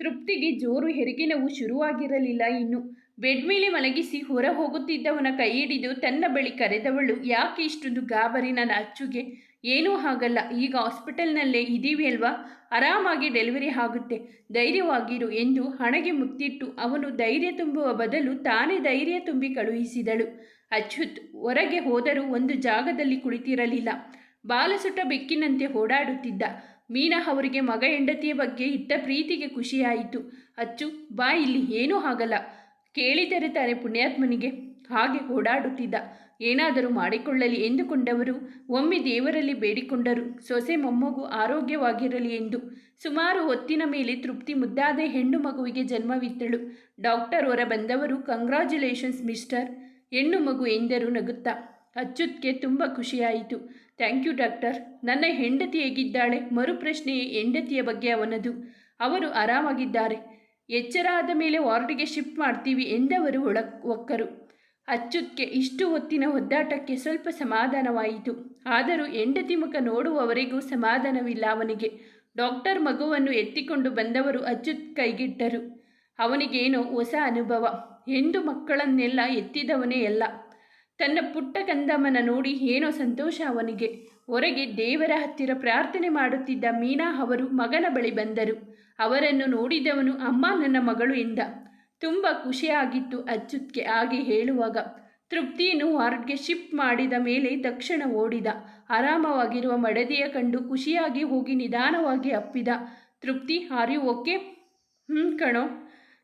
ತೃಪ್ತಿಗೆ ಜೋರು ಹೆರಿಗೆ ನೋವು ಶುರುವಾಗಿರಲಿಲ್ಲ ಇನ್ನು. ಬೆಡ್ ಮೇಲೆ ಮಲಗಿಸಿ ಹೊರ ಹೋಗುತ್ತಿದ್ದವನ ಕೈ ಹಿಡಿದು ತನ್ನ ಬಳಿ ಕರೆದವಳು, ಯಾಕೆ ಇಷ್ಟೊಂದು ಗಾಬರಿ ನನ್ನ ಅಚ್ಚುಗೆ? ಏನೂ ಆಗಲ್ಲ, ಈಗ ಹಾಸ್ಪಿಟಲ್ನಲ್ಲೇ ಇದ್ದೀವಿ ಅಲ್ವಾ, ಆರಾಮಾಗಿ ಡೆಲಿವರಿ ಆಗುತ್ತೆ, ಧೈರ್ಯವಾಗಿರು ಎಂದು ಹಣೆಗೆ ಮುತ್ತಿಟ್ಟು ಅವನು ಧೈರ್ಯ ತುಂಬುವ ಬದಲು ತಾನೇ ಧೈರ್ಯ ತುಂಬಿ ಕಳುಹಿಸಿದಳು. ಅಚ್ಯುತ್ ಹೊರಗೆ ಹೋದರೂ ಒಂದು ಜಾಗದಲ್ಲಿ ಕುಳಿತಿರಲಿಲ್ಲ. ಬಾಲಸುಟ ಬೆಕ್ಕಿನಂತೆ ಓಡಾಡುತ್ತಿದ್ದ. ಮೀನಾ ಅವರಿಗೆ ಮಗ ಹೆಂಡತಿಯ ಬಗ್ಗೆ ಇಟ್ಟ ಪ್ರೀತಿಗೆ ಖುಷಿಯಾಯಿತು. ಅಚ್ಚು, ಬಾ ಇಲ್ಲಿ, ಏನೂ ಆಗಲ್ಲ, ಕೇಳಿದರೆ ತಾನೆ ಪುಣ್ಯಾತ್ಮನಿಗೆ. ಹಾಗೆ ಓಡಾಡುತ್ತಿದ್ದ. ಏನಾದರೂ ಮಾಡಿಕೊಳ್ಳಲಿ ಎಂದುಕೊಂಡವರು ಒಮ್ಮೆ ದೇವರಲ್ಲಿ ಬೇಡಿಕೊಂಡರು, ಸೊಸೆ ಮೊಮ್ಮಗು ಆರೋಗ್ಯವಾಗಿರಲಿ ಎಂದು. ಸುಮಾರು ಹೊತ್ತಿನ ಮೇಲೆ ತೃಪ್ತಿ ಮುದ್ದಾದ ಹೆಣ್ಣು ಮಗುವಿಗೆ ಜನ್ಮವಿತ್ತಳು. ಡಾಕ್ಟರ್ ಹೊರ ಬಂದವರು, ಕಂಗ್ರ್ಯಾಚುಲೇಷನ್ಸ್ ಮಿಸ್ಟರ್, ಹೆಣ್ಣು ಮಗು ಎಂದರು ನಗುತ್ತಾ. ಅಚ್ಯುತ್ಗೆ ತುಂಬ ಖುಷಿಯಾಯಿತು. Thank you doctor. ನನ್ನ ಹೆಂಡತಿ ಹೇಗಿದ್ದಾಳೆ? ಮರುಪ್ರಶ್ನೆ ಹೆಂಡತಿಯ ಬಗ್ಗೆ ಅವನದು. ಅವರು ಆರಾಮಾಗಿದ್ದಾರೆ. ಎಚ್ಚರ ಆದ ಮೇಲೆ ವಾರ್ಡ್ಗೆ ಶಿಫ್ಟ್ ಮಾಡ್ತೀವಿ ಎಂದವರು ಒಕ್ಕರು. ಅಚ್ಯುತ್ಗೆ ಇಷ್ಟು ಹೊತ್ತಿನ ಒದ್ದಾಟಕ್ಕೆ ಸ್ವಲ್ಪ ಸಮಾಧಾನವಾಯಿತು. ಆದರೂ ಹೆಂಡತಿ ಮುಖ ನೋಡುವವರೆಗೂ ಸಮಾಧಾನವಿಲ್ಲ ಅವನಿಗೆ. ಡಾಕ್ಟರ್ ಮಗುವನ್ನು ಎತ್ತಿಕೊಂಡು ಬಂದವರು ಅಚ್ಯುತ್ ಕೈಗಿಟ್ಟರು. ಅವನಿಗೇನೋ ಹೊಸ ಅನುಭವ. ಹೆಣ್ಣು ಮಕ್ಕಳನ್ನೆಲ್ಲ ಎತ್ತಿದವನೇ ಎಲ್ಲ. ತನ್ನ ಪುಟ್ಟ ಕಂದಮ್ಮನ ನೋಡಿ ಏನೋ ಸಂತೋಷ ಅವನಿಗೆ. ಹೊರಗೆ ದೇವರ ಹತ್ತಿರ ಪ್ರಾರ್ಥನೆ ಮಾಡುತ್ತಿದ್ದ ಮೀನಾ ಅವರು ಮಗನ ಬಳಿ ಬಂದರು. ಅವರನ್ನು ನೋಡಿದವನು, ಅಮ್ಮ ನನ್ನ ಮಗಳು ಎಂದ. ತುಂಬ ಖುಷಿಯಾಗಿತ್ತು ಅಚ್ಯುತ್ಗೆ ಹಾಗೆ ಹೇಳುವಾಗ. ತೃಪ್ತಿಯನ್ನು ವಾರ್ಡ್ಗೆ ಶಿಫ್ಟ್ ಮಾಡಿದ ಮೇಲೆ ತಕ್ಷಣ ಓಡಿದ. ಆರಾಮವಾಗಿರುವ ಮಡದಿಯ ಕಂಡು ಖುಷಿಯಾಗಿ ಹೋಗಿ ನಿಧಾನವಾಗಿ ಅಪ್ಪಿದ. ತೃಪ್ತಿ, ಆರ್ ಯು ಓಕೆ? ಕಣೋ,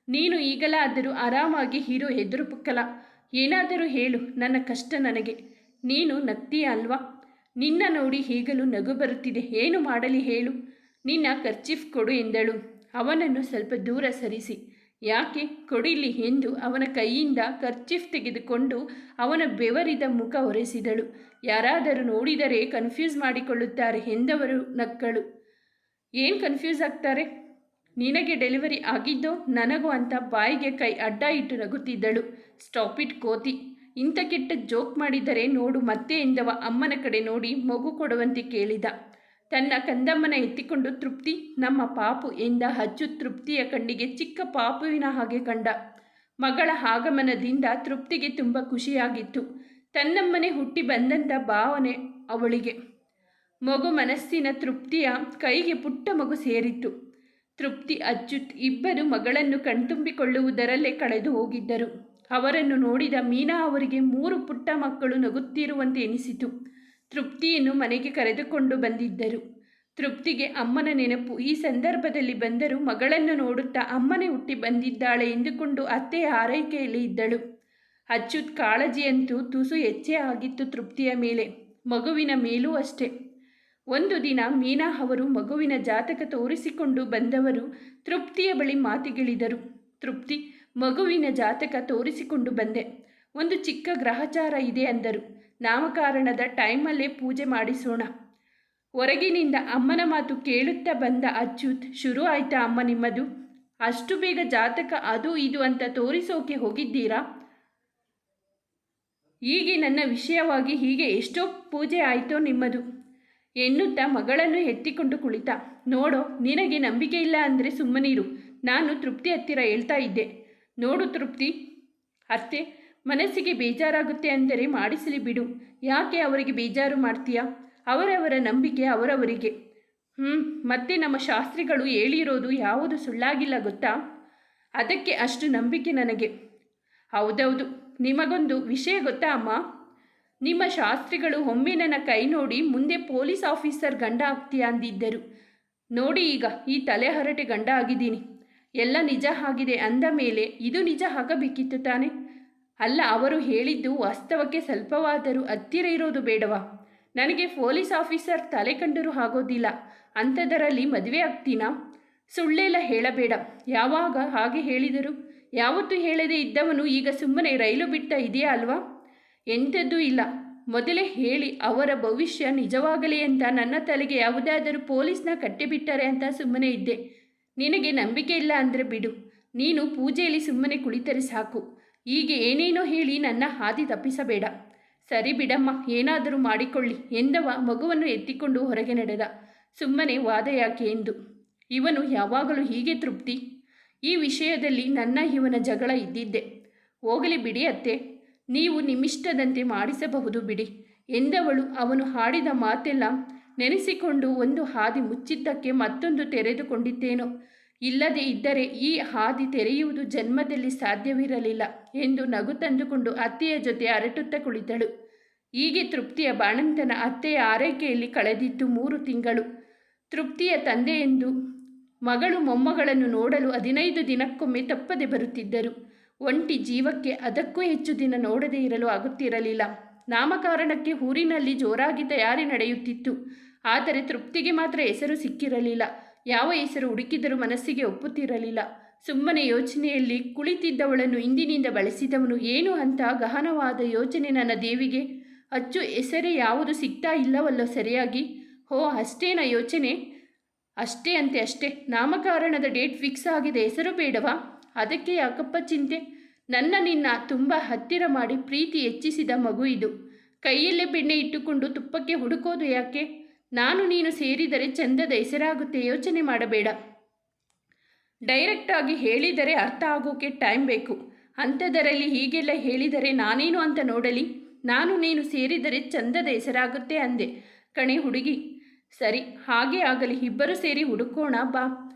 ನೀನು ಈಗಲಾದರೂ ಆರಾಮಾಗಿ ಇರು, ಹೆದರು ಪುಕ್ಕಲ. ಏನಾದರೂ ಹೇಳು, ನನ್ನ ಕಷ್ಟ ನನಗೆ. ನೀನು ನಗ್ತೀಯ ಅಲ್ವಾ? ನಿನ್ನ ನೋಡಿ ಈಗಲೂ ನಗು ಬರುತ್ತಿದೆ. ಏನು ಮಾಡಲಿ ಹೇಳು? ನಿನ್ನ ಕರ್ಚೀಫ್ ಕೊಡು ಎಂದಳು. ಅವನನ್ನು ಸ್ವಲ್ಪ ದೂರ ಸರಿಸಿ. ಯಾಕೆ? ಕೊಡಿಲಿ ಎಂದು ಅವನ ಕೈಯಿಂದ ಕರ್ಚೀಫ್ ತೆಗೆದುಕೊಂಡು ಅವನ ಬೆವರಿದ ಮುಖ ಒರೆಸಿದಳು. ಯಾರಾದರೂ ನೋಡಿದರೆ ಕನ್ಫ್ಯೂಸ್ ಮಾಡಿಕೊಳ್ಳುತ್ತಾರೆ ಎಂದವರು ನಕ್ಕಳು. ಏನು ಕನ್ಫ್ಯೂಸ್ ಆಗ್ತಾರೆ? ನಿನಗೆ ಡೆಲಿವರಿ ಆಗಿದ್ದೋ ನನಗೂ ಅಂತ ಬಾಯಿಗೆ ಕೈ ಅಡ್ಡ ಇಟ್ಟು ನಗುತ್ತಿದ್ದಳು. ಸ್ಟಾಪ್ ಇಟ್ ಕೋತಿ, ಇಂಥ ಕೆಟ್ಟ ಜೋಕ್ ಮಾಡಿದರೆ ನೋಡು ಮತ್ತೆ ಎಂದವ ಅಮ್ಮನ ಕಡೆ ನೋಡಿ ಮಗು ಕೊಡುವಂತೆ ಕೇಳಿದ. ತನ್ನ ಕಂದಮ್ಮನ ಎತ್ತಿಕೊಂಡು, ತೃಪ್ತಿ ನಮ್ಮ ಪಾಪು ಎಂದ ಅಚ್ಯುತ್ ತೃಪ್ತಿಯ ಕಣ್ಣಿಗೆ ಚಿಕ್ಕ ಪಾಪುವಿನ ಹಾಗೆ ಕಂಡ. ಮಗಳ ಆಗಮನದಿಂದ ತೃಪ್ತಿಗೆ ತುಂಬ ಖುಷಿಯಾಗಿತ್ತು. ತನ್ನಮ್ಮನೆ ಹುಟ್ಟಿ ಬಂದಂಥ ಭಾವನೆ ಅವಳಿಗೆ. ಮಗು ಮನಸ್ಸಿನ ತೃಪ್ತಿಯ ಕೈಗೆ ಪುಟ್ಟ ಮಗು ಸೇರಿತ್ತು. ತೃಪ್ತಿ, ಅಚ್ಯುತ್ ಇಬ್ಬರು ಮಗಳನ್ನು ಕಣ್ತುಂಬಿಕೊಳ್ಳುವುದರಲ್ಲೇ ಕಳೆದು ಹೋಗಿದ್ದರು. ಅವರನ್ನು ನೋಡಿದ ಮೀನಾ ಅವರಿಗೆ 3 ಪುಟ್ಟ ಮಕ್ಕಳು ನಗುತ್ತಿರುವಂತೆ ಎನಿಸಿತು. ತೃಪ್ತಿಯನ್ನು ಮನೆಗೆ ಕರೆದುಕೊಂಡು ಬಂದಿದ್ದರು. ತೃಪ್ತಿಗೆ ಅಮ್ಮನ ನೆನಪು. ಈ ಸಂದರ್ಭದಲ್ಲಿ ಬಂದರೂ ಮಗಳನ್ನು ನೋಡುತ್ತಾ ಅಮ್ಮನೇ ಹುಟ್ಟಿ ಬಂದಿದ್ದಾಳೆ ಎಂದುಕೊಂಡು ಅತ್ತೆಯ ಆರೈಕೆಯಲ್ಲಿ ಇದ್ದಳು. ಅಚ್ಯುತ್ ಕಾಳಜಿಯಂತೂ ತುಸು ಹೆಚ್ಚೇ ಆಗಿತ್ತು ತೃಪ್ತಿಯ ಮೇಲೆ. ಮಗುವಿನ ಮೇಲೂ ಅಷ್ಟೇ. ಒಂದು ದಿನ ಮೀನಾ ಅವರು ಮಗುವಿನ ಜಾತಕ ತೋರಿಸಿಕೊಂಡು ಬಂದವರು ತೃಪ್ತಿಯ ಬಳಿ ಮಾತಿಗಿಳಿದರು. ತೃಪ್ತಿ, ಮಗುವಿನ ಜಾತಕ ತೋರಿಸಿಕೊಂಡು ಬಂದೆ. ಒಂದು ಚಿಕ್ಕ ಗ್ರಹಚಾರ ಇದೆ ಅಂದರು. ನಾಮಕರಣದ ಟೈಮಲ್ಲೇ ಪೂಜೆ ಮಾಡಿಸೋಣ. ಹೊರಗಿನಿಂದ ಅಮ್ಮನ ಮಾತು ಕೇಳುತ್ತಾ ಬಂದ ಅಚ್ಯುತ್, ಶುರು ಆಯ್ತಾ ಅಮ್ಮ ನಿಮ್ಮದು? ಅಷ್ಟು ಬೇಗ ಜಾತಕ ಅದು ಇದು ಅಂತ ತೋರಿಸೋಕೆ ಹೋಗಿದ್ದೀರಾ? ಹೀಗೆ ನನ್ನ ವಿಷಯವಾಗಿ ಹೀಗೆ ಎಷ್ಟೋ ಪೂಜೆ ಆಯಿತೋ ನಿಮ್ಮದು ಎನ್ನುತ್ತಾ ಮಗಳನ್ನು ಎತ್ತಿಕೊಂಡು ಕುಳಿತ. ನೋಡೋ, ನಿನಗೆ ನಂಬಿಕೆ ಇಲ್ಲ ಅಂದರೆ ಸುಮ್ಮನಿರು. ನಾನು ತೃಪ್ತಿ ಹತ್ತಿರ ಹೇಳ್ತಾ ಇದ್ದೆ. ನೋಡು ತೃಪ್ತಿ, ಅತ್ತೆ ಮನಸ್ಸಿಗೆ ಬೇಜಾರಾಗುತ್ತೆ ಅಂದರೆ ಮಾಡಿಸಲಿ ಬಿಡು. ಯಾಕೆ ಅವರಿಗೆ ಬೇಜಾರು ಮಾಡ್ತೀಯಾ? ಅವರವರ ನಂಬಿಕೆ ಅವರವರಿಗೆ. ಮತ್ತೆ ನಮ್ಮ ಶಾಸ್ತ್ರಿಗಳು ಹೇಳಿರೋದು ಯಾವುದು ಸುಳ್ಳಾಗಿಲ್ಲ ಗೊತ್ತಾ? ಅದಕ್ಕೆ ಅಷ್ಟು ನಂಬಿಕೆ ನನಗೆ. ಹೌದೌದು, ನಿಮಗೊಂದು ವಿಷಯ ಗೊತ್ತಾ ಅಮ್ಮ? ನಿಮ್ಮ ಶಾಸ್ತ್ರಿಗಳು ಒಮ್ಮೆ ನನ್ನ ಕೈ ನೋಡಿ ಮುಂದೆ ಪೊಲೀಸ್ ಆಫೀಸರ್ ಗಂಡ ಆಗ್ತೀಯ ಅಂದಿದ್ದರು. ನೋಡಿ ಈಗ ಈ ತಲೆಹರಟೆ ಗಂಡ ಆಗಿದ್ದೀನಿ. ಎಲ್ಲ ನಿಜ ಆಗಿದೆ ಅಂದ ಮೇಲೆ ಇದು ನಿಜ ಆಗಬೇಕಿತ್ತು ತಾನೆ? ಅಲ್ಲ, ಅವರು ಹೇಳಿದ್ದು ವಾಸ್ತವಕ್ಕೆ ಸ್ವಲ್ಪವಾದರೂ ಹತ್ತಿರ ಇರೋದು ಬೇಡವಾ? ನನಗೆ ಪೊಲೀಸ್ ಆಫೀಸರ್ ತಲೆ ಕಂಡರೂ ಆಗೋದಿಲ್ಲ. ಅಂಥದರಲ್ಲಿ ಮದುವೆ ಆಗ್ತೀನಾ? ಸುಳ್ಳೆಲ್ಲ ಹೇಳಬೇಡ. ಯಾವಾಗ ಹಾಗೆ ಹೇಳಿದರು? ಯಾವತ್ತೂ ಹೇಳದೇ ಇದ್ದವನು ಈಗ ಸುಮ್ಮನೆ ರೈಲು ಬಿಡ್ತಾ ಇದೆಯಾ ಅಲ್ವಾ? ಎಂಥದ್ದೂ ಇಲ್ಲ. ಮೊದಲೇ ಹೇಳಿ ಅವರ ಭವಿಷ್ಯ ನಿಜವಾಗಲಿ ಅಂತ ನನ್ನ ತಲೆಗೆ ಯಾವುದಾದರೂ ಪೊಲೀಸ್ನ ಕಟ್ಟಿಬಿಟ್ಟರೆ ಅಂತ ಸುಮ್ಮನೆ ಇದ್ದೆ. ನಿನಗೆ ನಂಬಿಕೆ ಇಲ್ಲ ಅಂದರೆ ಬಿಡು. ನೀನು ಪೂಜೆಯಲ್ಲಿ ಸುಮ್ಮನೆ ಕುಳಿತರೆ ಸಾಕು. ಹೀಗೆ ಏನೇನೋ ಹೇಳಿ ನನ್ನ ಹಾದಿ ತಪ್ಪಿಸಬೇಡ. ಸರಿ ಬಿಡಮ್ಮ, ಏನಾದರೂ ಮಾಡಿಕೊಳ್ಳಿ ಎಂದವ ಮಗುವನ್ನು ಎತ್ತಿಕೊಂಡು ಹೊರಗೆ ನಡೆದ. ಸುಮ್ಮನೆ ವಾದ ಯಾಕೆ ಎಂದು. ಇವನು ಯಾವಾಗಲೂ ಹೀಗೆ ತೃಪ್ತಿ. ಈ ವಿಷಯದಲ್ಲಿ ನನ್ನ ಇವನ ಜಗಳ ಇದ್ದಿದ್ದೆ. ಹೋಗಲಿ ಬಿಡಿ ಅತ್ತೆ, ನೀವು ನಿಮ್ಮಿಷ್ಟದಂತೆ ಮಾಡಿಸಬಹುದು ಬಿಡಿ ಎಂದವಳು ಅವನು ಹಾಡಿದ ಮಾತೆಲ್ಲ ನೆನೆಸಿಕೊಂಡು ಒಂದು ಹಾದಿ ಮುಚ್ಚಿದ್ದಕ್ಕೆ ಮತ್ತೊಂದು ತೆರೆದುಕೊಂಡಿದ್ದೇನೋ, ಇಲ್ಲದೆ ಇದ್ದರೆ ಈ ಹಾದಿ ತೆರೆಯುವುದು ಜನ್ಮದಲ್ಲಿ ಸಾಧ್ಯವಿರಲಿಲ್ಲ ಎಂದು ನಗು ತಂದುಕೊಂಡು ಅತ್ತೆಯ ಜೊತೆ ಅರಟುತ್ತಾ ಕುಳಿತಳು. ಹೀಗೆ ತೃಪ್ತಿಯ ಬಾಣಂತನ ಅತ್ತೆಯ ಆರೈಕೆಯಲ್ಲಿ ಕಳೆದಿತ್ತು 3 ತಿಂಗಳು. ತೃಪ್ತಿಯ ತಂದೆಯೆಂದು ಮಗಳು ಮೊಮ್ಮಗಳನ್ನು ನೋಡಲು 15 ದಿನಕ್ಕೊಮ್ಮೆ ತಪ್ಪದೆ ಬರುತ್ತಿದ್ದರು. ಒಂಟಿ ಜೀವಕ್ಕೆ ಅದಕ್ಕೂ ಹೆಚ್ಚು ದಿನ ನೋಡದೇ ಇರಲು ಆಗುತ್ತಿರಲಿಲ್ಲ. ನಾಮಕರಣಕ್ಕೆ ಊರಿನಲ್ಲಿ ಜೋರಾಗಿ ತಯಾರಿ ನಡೆಯುತ್ತಿತ್ತು. ಆದರೆ ತೃಪ್ತಿಗೆ ಮಾತ್ರ ಹೆಸರು ಸಿಕ್ಕಿರಲಿಲ್ಲ. ಯಾವ ಹೆಸರು ಹುಡುಕಿದರೂ ಮನಸ್ಸಿಗೆ ಒಪ್ಪುತ್ತಿರಲಿಲ್ಲ. ಸುಮ್ಮನೆ ಯೋಚನೆಯಲ್ಲಿ ಕುಳಿತಿದ್ದವಳನ್ನು ಇಂದಿನಿಂದ ಬಳಸಿದವನು ಏನು ಅಂತ ಗಹನವಾದ ಯೋಚನೆ ನನ್ನ ದೇವಿಗೆ. ಅಚ್ಚು ಹೆಸರೇ ಯಾವುದು ಸಿಗ್ತಾ ಇಲ್ಲವಲ್ಲೋ ಸರಿಯಾಗಿ. ಹೋ ಅಷ್ಟೇನ ಯೋಚನೆ? ಅಷ್ಟೇ ಅಂತೆ ಅಷ್ಟೇ. ನಾಮಕರಣದ ಡೇಟ್ ಫಿಕ್ಸ್ ಆಗಿದೆ, ಹೆಸರು ಬೇಡವಾ? ಅದಕ್ಕೆ ಯಾಕಪ್ಪ ಚಿಂತೆ? ನನ್ನ ನಿನ್ನ ತುಂಬ ಹತ್ತಿರ ಮಾಡಿ ಪ್ರೀತಿ ಹೆಚ್ಚಿಸಿದ ಮಗು ಇದು. ಕೈಯಲ್ಲೇ ಬೆಣ್ಣೆ ಇಟ್ಟುಕೊಂಡು ತುಪ್ಪಕ್ಕೆ ಹುಡುಕೋದು ಯಾಕೆ? ನಾನು ನೀನು ಸೇರಿದರೆ ಚಂದದ ಹೆಸರಾಗುತ್ತೆ, ಯೋಚನೆ ಮಾಡಬೇಡ. ಡೈರೆಕ್ಟಾಗಿ ಹೇಳಿದರೆ ಅರ್ಥ ಆಗೋಕೆ ಟೈಮ್ ಬೇಕು. ಅಂಥದರಲ್ಲಿ ಹೀಗೆಲ್ಲ ಹೇಳಿದರೆ ನಾನೇನು ಅಂತ ನೋಡಲಿ? ನಾನು ನೀನು ಸೇರಿದರೆ ಚಂದದ ಹೆಸರಾಗುತ್ತೆ ಅಂದೆ ಕಣೆ ಹುಡುಗಿ. ಸರಿ, ಹಾಗೇ ಆಗಲಿ, ಇಬ್ಬರು ಸೇರಿ ಹುಡುಕೋಣ ಬಾ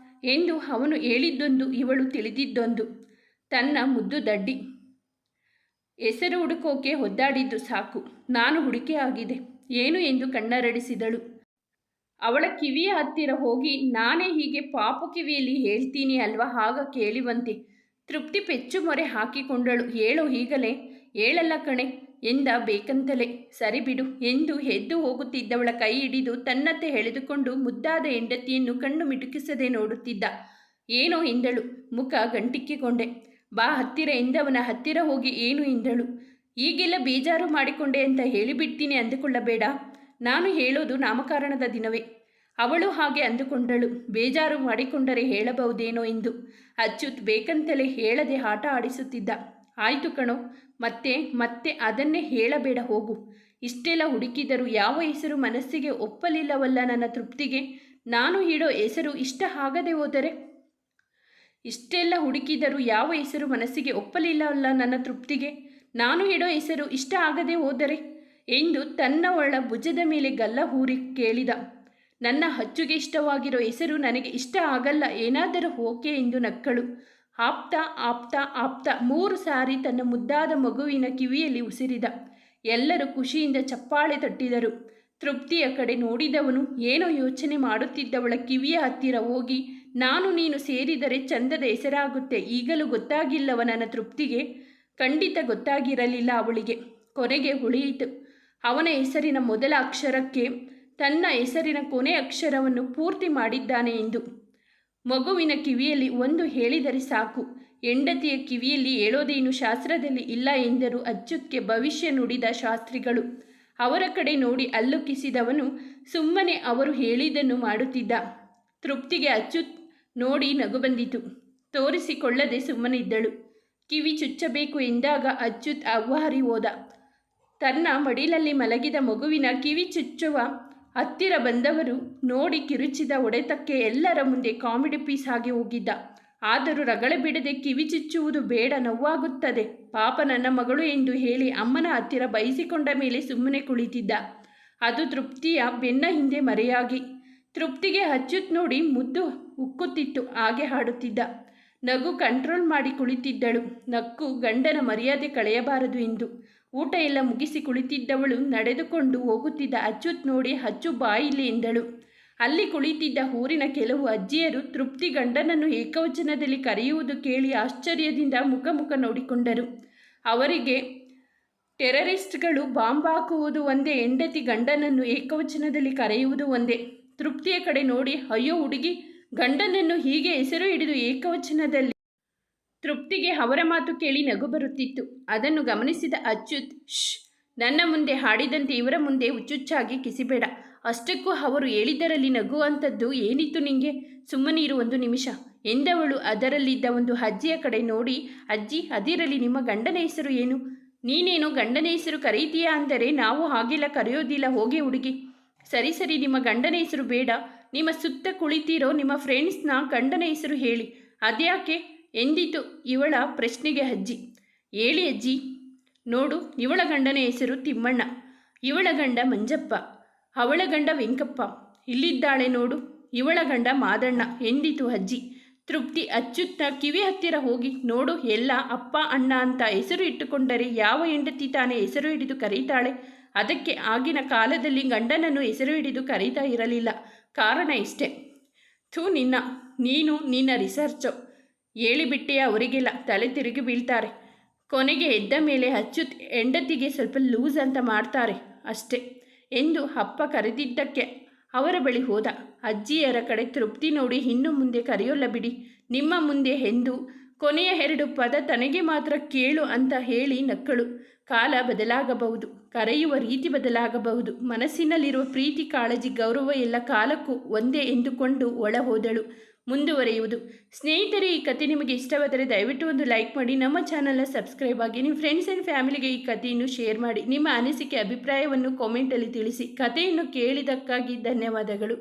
ಎಂದು ಅವನು ಹೇಳಿದ್ದೊಂದು, ಇವಳು ತಿಳಿದಿದ್ದೊಂದು. ತನ್ನ ಮುದ್ದು ದಡ್ಡಿ ಹೆಸರು ಹುಡುಕೋಕೆ ಒದ್ದಾಡಿದ್ದು ಸಾಕು, ನಾನು ಹುಡುಕಿ ಆಗಿದೆ ಏನು ಎಂದು ಕಣ್ಣರಡಿಸಿದಳು. ಅವಳ ಕಿವಿಯ ಹತ್ತಿರ ಹೋಗಿ, ನಾನೇ ಹೀಗೆ ಪಾಪು ಕಿವಿಯಲ್ಲಿ ಹೇಳ್ತೀನಿ ಅಲ್ವಾ, ಆಗ ಕೇಳಿವಂತೆ. ತೃಪ್ತಿ ಪೆಚ್ಚು ಮೊರೆ ಹಾಕಿಕೊಂಡಳು. ಹೇಳೋ ಈಗಲೇ? ಹೇಳಲ್ಲ ಕಣೆ ಎಂದ ಬೇಕಂತಲೇ. ಸರಿ ಬಿಡು ಎಂದು ಎದ್ದು ಹೋಗುತ್ತಿದ್ದವಳ ಕೈ ಹಿಡಿದು ತನ್ನತ್ತೆ ಎಳೆದುಕೊಂಡು ಮುದ್ದಾದ ಹೆಂಡತಿಯನ್ನು ಕಣ್ಣು ಮಿಟುಕಿಸದೆ ನೋಡುತ್ತಿದ್ದ. ಏನೋ ಎಂದಳು. ಮುಖ ಗಂಟಿಕ್ಕಿಕೊಂಡೆ. ಬಾ ಹತ್ತಿರ ಎಂದವನ ಹತ್ತಿರ ಹೋಗಿ ಏನು ಎಂದಳು. ಈಗೆಲ್ಲ ಬೇಜಾರು ಮಾಡಿಕೊಂಡೆ ಅಂತ ಹೇಳಿಬಿಡ್ತೀನಿ ಅಂದುಕೊಳ್ಳಬೇಡ. ನಾನು ಹೇಳೋದು ನಾಮಕರಣದ ದಿನವೇ. ಅವಳು ಹಾಗೆ ಅಂದುಕೊಂಡಳು. ಬೇಜಾರು ಮಾಡಿಕೊಂಡರೆ ಹೇಳಬಹುದೇನೋ ಎಂದು. ಅಚ್ಯುತ್ ಬೇಕಂತಲೇ ಹೇಳದೆ ಆಟ ಆಡಿಸುತ್ತಿದ್ದ. ಆಯಿತು ಕಣೋ, ಮತ್ತೆ ಅದನ್ನೇ ಹೇಳಬೇಡ ಹೋಗು. ಇಷ್ಟೆಲ್ಲ ಹುಡುಕಿದರೂ ಯಾವ ಹೆಸರು ಮನಸ್ಸಿಗೆ ಒಪ್ಪಲಿಲ್ಲವಲ್ಲ ನನ್ನ ತೃಪ್ತಿಗೆ. ನಾನು ಇಡೋ ಹೆಸರು ಇಷ್ಟ ಆಗದೆ ಹೋದರೆ? ಇಷ್ಟೆಲ್ಲ ಹುಡುಕಿದರೂ ಯಾವ ಹೆಸರು ಮನಸ್ಸಿಗೆ ಒಪ್ಪಲಿಲ್ಲವಲ್ಲ ನನ್ನ ತೃಪ್ತಿಗೆ. ನಾನು ಇಡೋ ಹೆಸರು ಇಷ್ಟ ಆಗದೆ ಹೋದರೆ ಎಂದು ತನ್ನ ಒಳ ಭುಜದ ಮೇಲೆ ಗಲ್ಲ ಊರಿ ಕೇಳಿದ. ನನ್ನ ಅಚ್ಚುಗೆ ಇಷ್ಟವಾಗಿರೋ ಹೆಸರು ನನಗೆ ಇಷ್ಟ ಆಗಲ್ಲ, ಏನಾದರೂ ಓಕೆ ಎಂದು ನಕ್ಕಳು. ಆಪ್ತ ಆಪ್ತ ಆಪ್ತ 3 ಸಾರಿ ತನ್ನ ಮುದ್ದಾದ ಮಗುವಿನ ಕಿವಿಯಲ್ಲಿ ಉಸಿರಿದ. ಎಲ್ಲರೂ ಖುಷಿಯಿಂದ ಚಪ್ಪಾಳೆ ತಟ್ಟಿದರು. ತೃಪ್ತಿಯ ಕಡೆ ನೋಡಿದವನು ಏನೋ ಯೋಚನೆ ಮಾಡುತ್ತಿದ್ದವಳ ಕಿವಿಯ ಹತ್ತಿರ ಹೋಗಿ, ನಾನು ನೀನು ಸೇರಿದರೆ ಚಂದದ ಹೆಸರಾಗುತ್ತೆ ಈಗಲೂ ಗೊತ್ತಾಗಿಲ್ಲವ ನನ್ನ ತೃಪ್ತಿಗೆ? ಖಂಡಿತ ಗೊತ್ತಾಗಿರಲಿಲ್ಲ ಅವಳಿಗೆ. ಕೊನೆಗೆ ಉಳಿಯಿತು. ಅವನ ಹೆಸರಿನ ಮೊದಲ ಅಕ್ಷರಕ್ಕೆ ತನ್ನ ಹೆಸರಿನ ಕೊನೆ ಅಕ್ಷರವನ್ನು ಪೂರ್ತಿ ಮಾಡಿದ್ದಾನೆ ಎಂದು. ಮಗುವಿನ ಕಿವಿಯಲ್ಲಿ ಒಂದು ಹೇಳಿದರೆ ಸಾಕು, ಹೆಂಡತಿಯ ಕಿವಿಯಲ್ಲಿ ಹೇಳೋದೇನು ಶಾಸ್ತ್ರದಲ್ಲಿ ಇಲ್ಲ ಎಂದರು ಅಚ್ಯುತ್ಗೆ ಭವಿಷ್ಯ ನುಡಿದ ಶಾಸ್ತ್ರಿಗಳು. ಅವರ ಕಡೆ ನೋಡಿ ಅಲ್ಲುಕಿಸಿದವನು ಸುಮ್ಮನೆ ಅವರು ಹೇಳಿದ್ದನ್ನು ಮಾಡುತ್ತಿದ್ದ. ತೃಪ್ತಿಗೆ ಅಚ್ಯುತ್ ನೋಡಿ ನಗು ಬಂದಿತು. ತೋರಿಸಿಕೊಳ್ಳದೆ ಸುಮ್ಮನಿದ್ದಳು. ಕಿವಿ ಚುಚ್ಚಬೇಕು ಎಂದಾಗ ಅಚ್ಯುತ್ ಅವ್ವಾರಿ ಹೋದ. ತನ್ನ ಮಡಿಲಲ್ಲಿ ಮಲಗಿದ ಮಗುವಿನ ಕಿವಿ ಚುಚ್ಚುವ ಹತ್ತಿರ ಬಂದವರು ನೋಡಿ ಕಿರುಚಿದ ಹೊಡೆತಕ್ಕೆ ಎಲ್ಲರ ಮುಂದೆ ಕಾಮಿಡಿ ಪೀಸ್ ಆಗಿ ಹೋಗಿದ್ದ. ಆದರೂ ರಗಳೆ ಬಿಡದೆ ಕಿವಿ ಚುಚ್ಚುವುದು ಬೇಡ, ನೋವಾಗುತ್ತದೆ, ಪಾಪ ನನ್ನ ಮಗಳು ಎಂದು ಹೇಳಿ ಅಮ್ಮನ ಹತ್ತಿರ ಬಯಸಿಕೊಂಡ ಮೇಲೆ ಸುಮ್ಮನೆ ಕುಳಿತಿದ್ದ. ಅದು ತೃಪ್ತಿಯ ಬೆನ್ನ ಹಿಂದೆ ಮರೆಯಾಗಿ. ತೃಪ್ತಿಗೆ ಅಚ್ಯುತ್ ನೋಡಿ ಮುದ್ದು ಉಕ್ಕುತ್ತಿತ್ತು. ಹಾಗೆ ಹಾಡುತ್ತಿದ್ದ. ನಗು ಕಂಟ್ರೋಲ್ ಮಾಡಿ ಕುಳಿತಿದ್ದಳು. ನಕ್ಕು ಗಂಡನ ಮರ್ಯಾದೆ ಕಳೆಯಬಾರದು ಎಂದು. ಊಟ ಎಲ್ಲ ಮುಗಿಸಿ ಕುಳಿತಿದ್ದವಳು ನಡೆದುಕೊಂಡು ಹೋಗುತ್ತಿದ್ದ ಅಚ್ಯುತ್ ನೋಡಿ ಅಚ್ಚು ಬಾಯಿಲಿ ಎಂದಳು. ಅಲ್ಲಿ ಕುಳಿತಿದ್ದ ಊರಿನ ಕೆಲವು ಅಜ್ಜಿಯರು ತೃಪ್ತಿ ಗಂಡನನ್ನು ಏಕವಚನದಲ್ಲಿ ಕರೆಯುವುದು ಕೇಳಿ ಆಶ್ಚರ್ಯದಿಂದ ಮುಖ ನೋಡಿಕೊಂಡರು. ಅವರಿಗೆ ಟೆರರಿಸ್ಟ್ಗಳು ಬಾಂಬ್ ಹಾಕುವುದು ಒಂದೇ, ಹೆಂಡತಿ ಗಂಡನನ್ನು ಏಕವಚನದಲ್ಲಿ ಕರೆಯುವುದು ಒಂದೇ. ತೃಪ್ತಿಯ ಕಡೆ ನೋಡಿ, ಅಯ್ಯೋ ಹುಡುಗಿ, ಗಂಡನನ್ನು ಹೀಗೆ ಹೆಸರು ಹಿಡಿದು ಏಕವಚನದಲ್ಲಿ. ತೃಪ್ತಿಗೆ ಅವರ ಮಾತು ಕೇಳಿ ನಗು ಬರುತ್ತಿತ್ತು. ಅದನ್ನು ಗಮನಿಸಿದ ಅಚ್ಯುತ್, ನನ್ನ ಮುಂದೆ ಹಾಡಿದಂತೆ ಇವರ ಮುಂದೆ ಹುಚ್ಚುಚ್ಚಾಗಿ ಕಿಸಿಬೇಡ. ಅಷ್ಟಕ್ಕೂ ಅವರು ಹೇಳಿದರಲ್ಲಿ ನಗುವಂಥದ್ದು ಏನಿತ್ತು ನಿಂಗೆ? ಸುಮ್ಮನಿರು 1 ನಿಮಿಷ ಎಂದವಳು ಅದರಲ್ಲಿದ್ದ ಒಂದು ಅಜ್ಜಿಯ ಕಡೆ ನೋಡಿ, ಅಜ್ಜಿ, ಅದಿರಲಿ, ನಿಮ್ಮ ಗಂಡನ ಹೆಸರು ಏನು? ನೀನೇನು ಗಂಡನ ಹೆಸರು ಕರೀತೀಯಾ ಅಂದರೆ ನಾವು ಹಾಗೆಲ್ಲ ಕರೆಯೋದಿಲ್ಲ, ಹೋಗಿ ಹುಡುಗಿ. ಸರಿ, ನಿಮ್ಮ ಗಂಡನ ಹೆಸರು ಬೇಡ. ನಿಮ್ಮ ಸುತ್ತ ಕುಳಿತಿರೋ ನಿಮ್ಮ ಫ್ರೆಂಡ್ಸ್ನ ಗಂಡನ ಹೆಸರು ಹೇಳಿ. ಅದ್ಯಾಕೆ ಎಂದಿತು ಇವಳ ಪ್ರಶ್ನೆಗೆ ಅಜ್ಜಿ. ಹೇಳಿ ಅಜ್ಜಿ. ನೋಡು, ಇವಳ ಗಂಡನ ಹೆಸರು ತಿಮ್ಮಣ್ಣ, ಇವಳ ಗಂಡ ಮಂಜಪ್ಪ, ಅವಳ ಗಂಡ ವೆಂಕಪ್ಪ, ಇಲ್ಲಿದ್ದಾಳೆ ನೋಡು ಇವಳ ಗಂಡ ಮಾದಣ್ಣ ಎಂದಿತು ಅಜ್ಜಿ. ತೃಪ್ತಿ ಅಚ್ಚುತ್ತ ಕಿವಿ ಹತ್ತಿರ ಹೋಗಿ, ನೋಡು, ಎಲ್ಲ ಅಪ್ಪ ಅಣ್ಣ ಅಂತ ಹೆಸರು ಇಟ್ಟುಕೊಂಡರೆ ಯಾವ ಹೆಂಡತಿ ತಾನೇ ಹೆಸರು ಹಿಡಿದು ಕರೀತಾಳೆ? ಅದಕ್ಕೆ ಆಗಿನ ಕಾಲದಲ್ಲಿ ಗಂಡನನ್ನು ಹೆಸರು ಹಿಡಿದು ಕರೀತಾ ಇರಲಿಲ್ಲ. ಕಾರಣ ಇಷ್ಟೇ. ನೀನು ನಿನ್ನ ರಿಸರ್ಚು ಹೇಳಿಬಿಟ್ಟೆಯ, ಅವರಿಗೆಲ್ಲ ತಲೆ ತಿರುಗಿ ಬೀಳ್ತಾರೆ. ಕೊನೆಗೆ ಎದ್ದ ಮೇಲೆ ಅಚ್ಚುತ್ ಹೆಂಡತಿಗೆ ಸ್ವಲ್ಪ ಲೂಸ್ ಅಂತ ಮಾಡ್ತಾರೆ ಅಷ್ಟೇ ಎಂದು ಅಪ್ಪ ಕರೆದಿದ್ದಕ್ಕೆ ಅವರ ಬಳಿ ಹೋದ. ಅಜ್ಜಿಯರ ಕಡೆ ತೃಪ್ತಿ ನೋಡಿ, ಇನ್ನು ಮುಂದೆ ಕರೆಯೋಲ್ಲ ಬಿಡಿ ನಿಮ್ಮ ಮುಂದೆ ಎಂದು ಕೊನೆಯ 2 ಪದ ತನಗೆ ಮಾತ್ರ ಕೇಳು ಅಂತ ಹೇಳಿ ನಕ್ಕಳು. ಕಾಲ ಬದಲಾಗಬಹುದು, ಕರೆಯುವ ರೀತಿ ಬದಲಾಗಬಹುದು, ಮನಸ್ಸಿನಲ್ಲಿರುವ ಪ್ರೀತಿ, ಕಾಳಜಿ, ಗೌರವ ಎಲ್ಲ ಕಾಲಕ್ಕೂ ಒಂದೇ ಎಂದುಕೊಂಡು ಒಳ ಹೋದಳು. ಮುಂದುವರೆಯುವುದು. ಸ್ನೇಹಿತರೆ, ಈ ಕತೆ ನಿಮಗೆ ಇಷ್ಟವಾದರೆ ದಯವಿಟ್ಟು ಒಂದು ಲೈಕ್ ಮಾಡಿ, ನಮ್ಮ ಚಾನಲ್ನ ಸಬ್ಸ್ಕ್ರೈಬ್ ಆಗಿ, ನಿಮ್ಮ ಫ್ರೆಂಡ್ಸ್ ಆ್ಯಂಡ್ ಫ್ಯಾಮಿಲಿಗೆ ಈ ಕಥೆಯನ್ನು ಶೇರ್ ಮಾಡಿ, ನಿಮ್ಮ ಅನಿಸಿಕೆ ಅಭಿಪ್ರಾಯವನ್ನು ಕಾಮೆಂಟಲ್ಲಿ ತಿಳಿಸಿ. ಕಥೆಯನ್ನು ಕೇಳಿದ್ದಕ್ಕಾಗಿ ಧನ್ಯವಾದಗಳು.